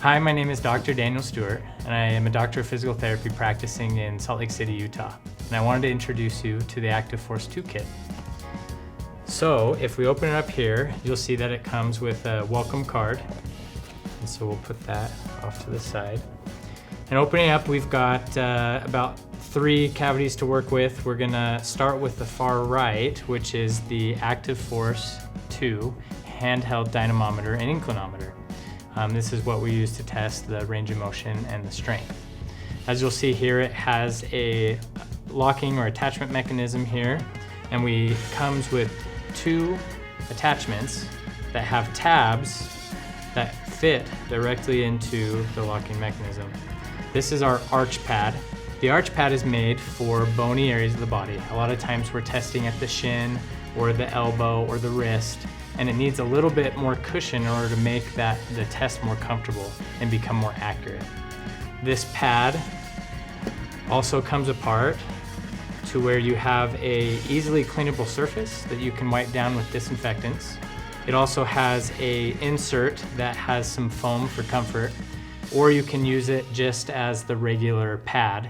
Hi, my name is Dr. Daniel Stewart, and I am a doctor of physical therapy practicing in Salt Lake City, Utah. And I wanted to introduce you to the Activforce 2 kit. So if we open it up here, you'll see that it comes with a welcome card. And so we'll put that off to the side. And opening up, we've got about 3 cavities to work with. We're gonna start with the far right, which is the Activforce 2 handheld dynamometer and inclinometer. This is what we use to test the range of motion and the strength. As you'll see here, it has a locking or attachment mechanism here, and comes with 2 attachments that have tabs that fit directly into the locking mechanism. This is our arch pad. The arch pad is made for bony areas of the body. A lot of times we're testing at the shin or the elbow or the wrist, and it needs a little bit more cushion in order to make the test more comfortable and become more accurate. This pad also comes apart to where you have a easily cleanable surface that you can wipe down with disinfectants. It also has a insert that has some foam for comfort, or you can use it just as the regular pad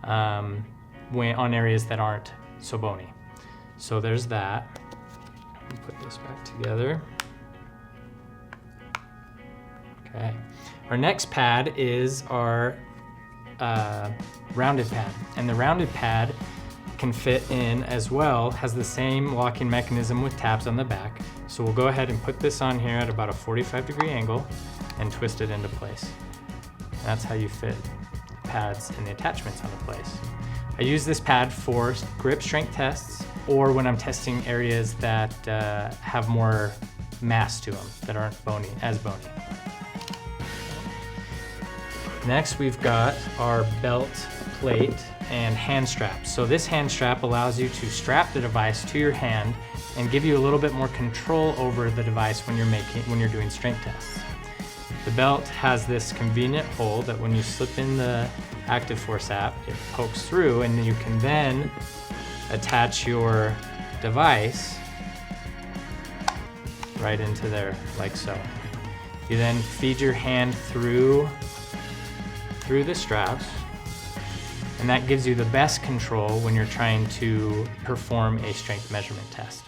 on areas that aren't so bony. So there's that. Put this back together. Okay. Our next pad is our rounded pad, and the rounded pad can fit in as well, has the same locking mechanism with tabs on the back. So we'll go ahead and put this on here at about a 45-degree angle and twist it into place. And that's how you fit the pads and the attachments onto place. I use this pad for grip strength tests, or when I'm testing areas that have more mass to them, that aren't as bony. Next, we've got our belt plate and hand strap. So this hand strap allows you to strap the device to your hand and give you a little bit more control over the device when you're doing strength tests. The belt has this convenient hole that when you slip in the Activforce app, it pokes through, and you can then attach your device right into there, like so. You then feed your hand through the straps, and that gives you the best control when you're trying to perform a strength measurement test.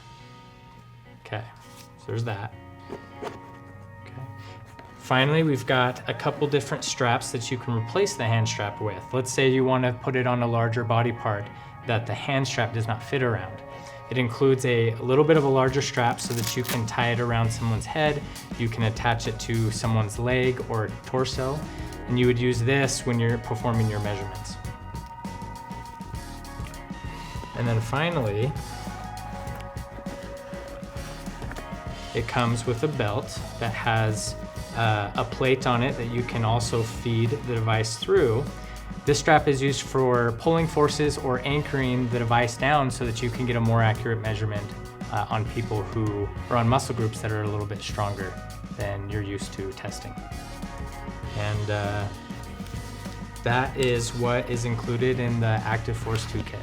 Okay, so there's that. Finally, we've got a couple different straps that you can replace the hand strap with. Let's say you want to put it on a larger body part that the hand strap does not fit around. It includes a little bit of a larger strap so that you can tie it around someone's head. You can attach it to someone's leg or torso, and you would use this when you're performing your measurements. And then finally, it comes with a belt that has a plate on it that you can also feed the device through. This strap is used for pulling forces or anchoring the device down so that you can get a more accurate measurement on people who are on muscle groups that are a little bit stronger than you're used to testing. And that is what is included in the Activforce 2 kit.